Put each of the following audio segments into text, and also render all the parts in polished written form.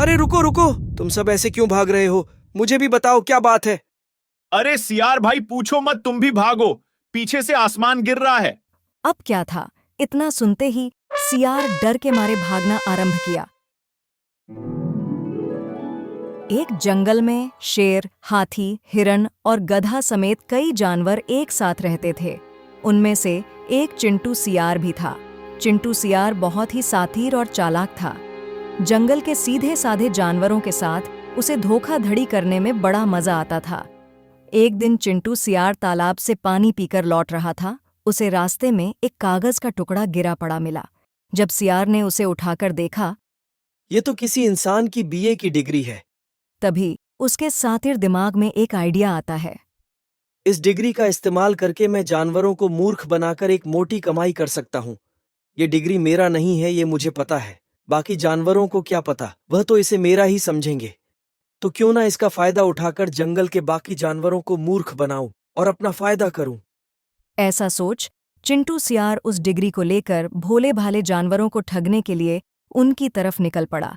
अरे रुको रुको, तुम सब ऐसे क्यों भाग रहे हो? मुझे भी बताओ क्या बात है। अरे सियार भाई पूछो मत, तुम भी भागो। पीछे से आसमान गिर रहा है। अब क्या था, इतना सुनते ही सियार डर के मारे भागना आरंभ किया। एक जंगल में शेर, हाथी, हिरण और गधा समेत कई जानवर एक साथ रहते थे। उनमें से एक चिंटू सियार भी था। चिंटू सियार बहुत ही शातिर और चालाक था। जंगल के सीधे साधे जानवरों के साथ उसे धोखाधड़ी करने में बड़ा मजा आता था। एक दिन चिंटू सियार तालाब से पानी पीकर लौट रहा था। उसे रास्ते में एक कागज का टुकड़ा गिरा पड़ा मिला। जब सियार ने उसे उठाकर देखा, ये तो किसी इंसान की बीए की डिग्री है। तभी उसके शातिर दिमाग में एक आइडिया आता है। इस डिग्री का इस्तेमाल करके मैं जानवरों को मूर्ख बनाकर एक मोटी कमाई कर सकता हूँ। ये डिग्री मेरा नहीं है, ये मुझे पता है। बाकी जानवरों को क्या पता, वह तो इसे मेरा ही समझेंगे। तो क्यों ना इसका फायदा उठाकर जंगल के बाकी जानवरों को मूर्ख बनाऊं और अपना फायदा करूं। ऐसा सोच चिंटू सियार उस डिग्री को लेकर भोले भाले जानवरों को ठगने के लिए उनकी तरफ निकल पड़ा।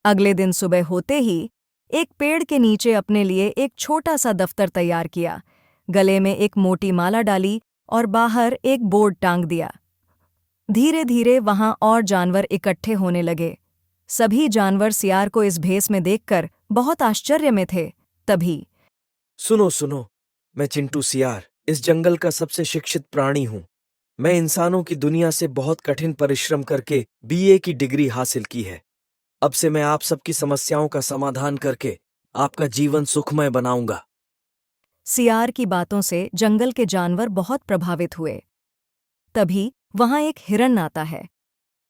अगले दिन सुबह होते ही एक पेड़ के नीचे अपने लिए एक छोटा सा दफ्तर तैयार किया। गले में एक मोटी माला डाली और बाहर एक बोर्ड टांग दिया। धीरे धीरे वहां और जानवर इकट्ठे होने लगे। सभी जानवर सियार को इस भेस में देखकर बहुत आश्चर्य में थे। तभी सुनो सुनो, मैं चिंटू सियार इस जंगल का सबसे शिक्षित प्राणी हूं। मैं इंसानों की दुनिया से बहुत कठिन परिश्रम करके बीए की डिग्री हासिल की है। अब से मैं आप सबकी समस्याओं का समाधान करके आपका जीवन सुखमय बनाऊंगा। सियार की बातों से जंगल के जानवर बहुत प्रभावित हुए। तभी वहां एक हिरन आता है।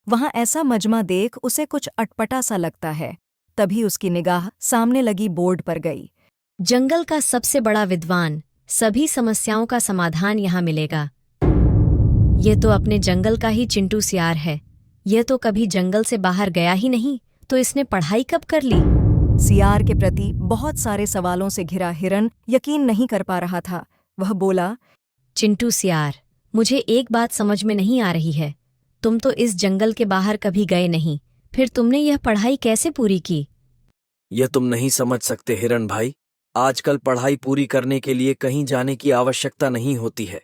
वहां ऐसा मजमा देख उसे कुछ अटपटा सा लगता है। तभी उसकी निगाह सामने लगी बोर्ड पर गई। जंगल का सबसे बड़ा विद्वान, सभी समस्याओं का समाधान यहाँ मिलेगा। ये तो अपने जंगल का ही चिंटू सियार है। यह तो कभी जंगल से बाहर गया ही नहीं, तो इसने पढ़ाई कब कर ली? सियार के प्रति बहुत सारे सवालों से घिरा हिरन यकीन नहीं कर पा रहा था। वह बोला, चिंटू सियार, मुझे एक बात समझ में नहीं आ रही है। तुम तो इस जंगल के बाहर कभी गए नहीं, फिर तुमने यह पढ़ाई कैसे पूरी की? यह तुम नहीं समझ सकते हिरन भाई। आजकल पढ़ाई पूरी करने के लिए कहीं जाने की आवश्यकता नहीं होती है।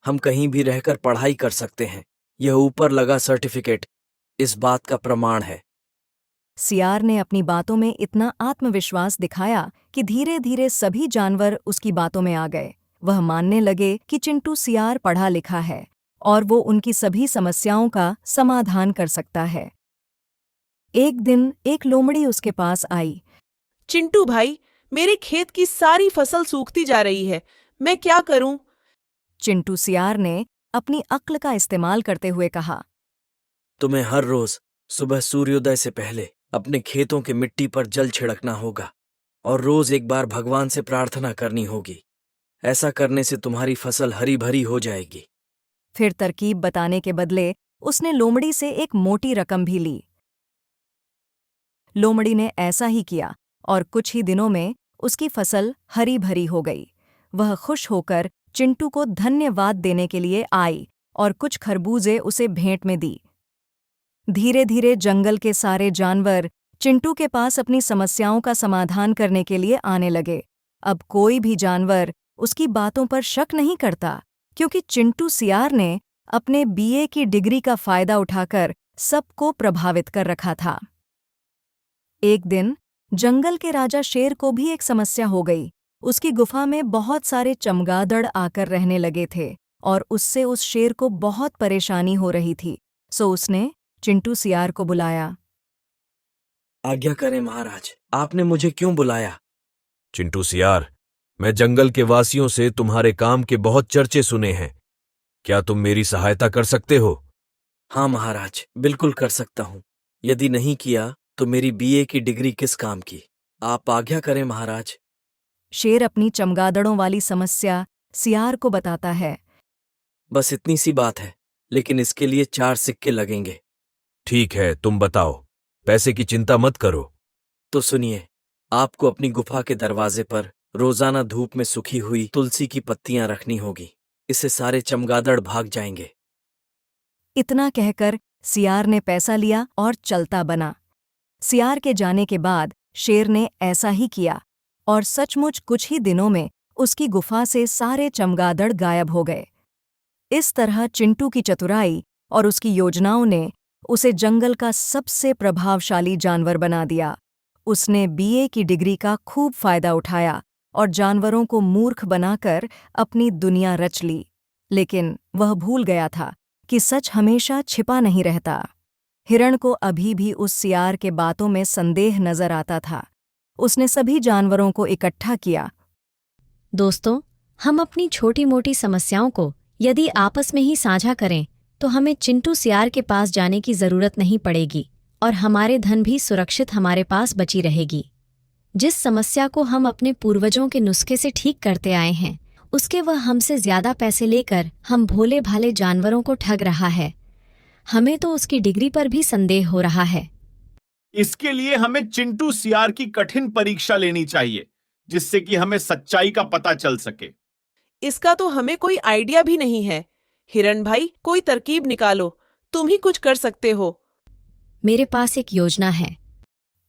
हम कहीं भी रहकर पढ़ाई कर सकते हैं। यह ऊपर लगा सर्टिफिकेट इस बात का प्रमाण है। सियार ने अपनी बातों में इतना आत्मविश्वास दिखाया कि धीरे धीरे सभी जानवर उसकी बातों में आ गए। वह मानने लगे कि चिंटू सियार पढ़ा लिखा है और वो उनकी सभी समस्याओं का समाधान कर सकता है। एक दिन एक लोमड़ी उसके पास आई। चिंटू भाई, मेरे खेत की सारी फसल सूखती जा रही है, मैं क्या करूं? चिंटू सियार ने अपनी अक्ल का इस्तेमाल करते हुए कहा, तुम्हें हर रोज सुबह सूर्योदय से पहले अपने खेतों के मिट्टी पर जल छिड़कना होगा और रोज एक बार भगवान से प्रार्थना करनी होगी। ऐसा करने से तुम्हारी फसल हरी भरी हो जाएगी। फिर तरकीब बताने के बदले उसने लोमड़ी से एक मोटी रकम भी ली। लोमड़ी ने ऐसा ही किया और कुछ ही दिनों में उसकी फसल हरी भरी हो गई। वह खुश होकर चिंटू को धन्यवाद देने के लिए आई और कुछ खरबूजे उसे भेंट में दी। धीरे धीरे जंगल के सारे जानवर चिंटू के पास अपनी समस्याओं का समाधान करने के लिए आने लगे। अब कोई भी जानवर उसकी बातों पर शक नहीं करता, क्योंकि चिंटू सियार ने अपने बीए की डिग्री का फायदा उठाकर सबको प्रभावित कर रखा था। एक दिन जंगल के राजा शेर को भी एक समस्या हो गई। उसकी गुफा में बहुत सारे चमगादड़ आकर रहने लगे थे और उससे उस शेर को बहुत परेशानी हो रही थी। सो उसने चिंटू सियार को बुलाया। आज्ञा करें महाराज, आपने मुझे क्यों बुलाया? चिंटू सियार, मैं जंगल के वासियों से तुम्हारे काम के बहुत चर्चे सुने हैं। क्या तुम मेरी सहायता कर सकते हो? हाँ महाराज, बिल्कुल कर सकता हूँ। यदि नहीं किया तो मेरी बीए की डिग्री किस काम की? आप आज्ञा करें महाराज। शेर अपनी चमगादड़ों वाली समस्या सियार को बताता है। बस इतनी सी बात है, लेकिन इसके लिए 4 सिक्के लगेंगे। ठीक है, तुम बताओ, पैसे की चिंता मत करो। तो सुनिए, आपको अपनी गुफा के दरवाजे पर रोजाना धूप में सूखी हुई तुलसी की पत्तियां रखनी होगी। इससे सारे चमगादड़ भाग जाएंगे। इतना कहकर सियार ने पैसा लिया और चलता बना। सियार के जाने के बाद शेर ने ऐसा ही किया और सचमुच कुछ ही दिनों में उसकी गुफा से सारे चमगादड़ गायब हो गए। इस तरह चिंटू की चतुराई और उसकी योजनाओं ने उसे जंगल का सबसे प्रभावशाली जानवर बना दिया। उसने बीए की डिग्री का खूब फायदा उठाया और जानवरों को मूर्ख बनाकर अपनी दुनिया रच ली। लेकिन वह भूल गया था कि सच हमेशा छिपा नहीं रहता। हिरण को अभी भी उस सियार के बातों में संदेह नजर आता था। उसने सभी जानवरों को इकट्ठा किया। दोस्तों, हम अपनी छोटी मोटी समस्याओं को यदि आपस में ही साझा करें तो हमें चिंटू सियार के पास जाने की जरूरत नहीं पड़ेगी और हमारे धन भी सुरक्षित हमारे पास बची रहेगी। जिस समस्या को हम अपने पूर्वजों के नुस्खे से ठीक करते आए हैं, उसके वह हमसे ज्यादा पैसे लेकर हम भोले भाले जानवरों को ठग रहा है। हमें तो उसकी डिग्री पर भी संदेह हो रहा है। इसके लिए हमें चिंटू सियार की कठिन परीक्षा लेनी चाहिए, जिससे कि हमें सच्चाई का पता चल सके। इसका तो हमें कोई आइडिया भी नहीं है। हिरण भाई, कोई तरकीब निकालो, तुम ही कुछ कर सकते हो। मेरे पास एक योजना है।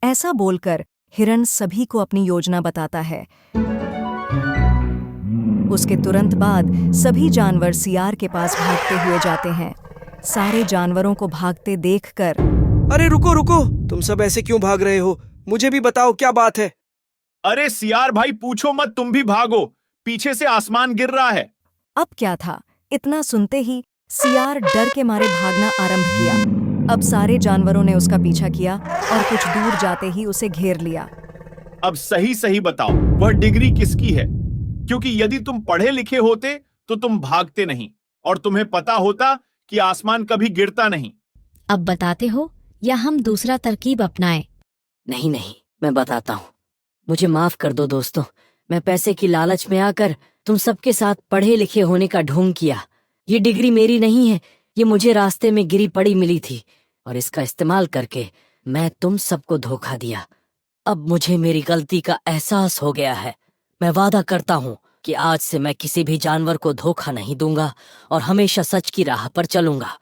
ऐसा बोलकर हिरण सभी को अपनी योजना बताता है। उसके तुरंत बाद सभी जानवर सियार के पास भागते हुए जाते हैं। सारे जानवरों को भागते देखकर, अरे रुको रुको, तुम सब ऐसे क्यों भाग रहे हो? मुझे भी बताओ क्या बात है। अरे सियार भाई, पूछो मत, तुम भी भागो, पीछे से आसमान गिर रहा है। अब क्या था, इतना सुनते ही सियार डर के मारे भागना आरंभ किया। अब सारे जानवरों ने उसका पीछा किया और कुछ दूर जाते ही उसे घेर लिया। अब सही सही बताओ, वह डिग्री किसकी है? क्योंकि यदि तुम पढ़े लिखे होते तो तुम भागते नहीं और तुम्हें पता होता कि आसमान कभी गिरता नहीं। अब बताते हो या हम दूसरा तरकीब अपनाएं? नहीं नहीं, मैं बताता हूँ। मुझे माफ कर दो दोस्तों, मैं पैसे की लालच में आकर तुम सबके साथ पढ़े लिखे होने का ढोंग किया। ये डिग्री मेरी नहीं है, ये मुझे रास्ते में गिरी पड़ी मिली थी और इसका इस्तेमाल करके मैं तुम सबको धोखा दिया। अब मुझे मेरी गलती का एहसास हो गया है। मैं वादा करता हूँ कि आज से मैं किसी भी जानवर को धोखा नहीं दूंगा और हमेशा सच की राह पर चलूंगा।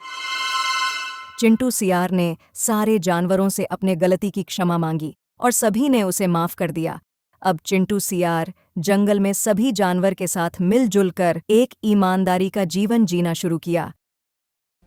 चिंटू सियार ने सारे जानवरों से अपने गलती की क्षमा मांगी और सभी ने उसे माफ कर दिया। अब चिंटू सियार जंगल में सभी जानवर के साथ मिलजुल कर एक ईमानदारी का जीवन जीना शुरू किया।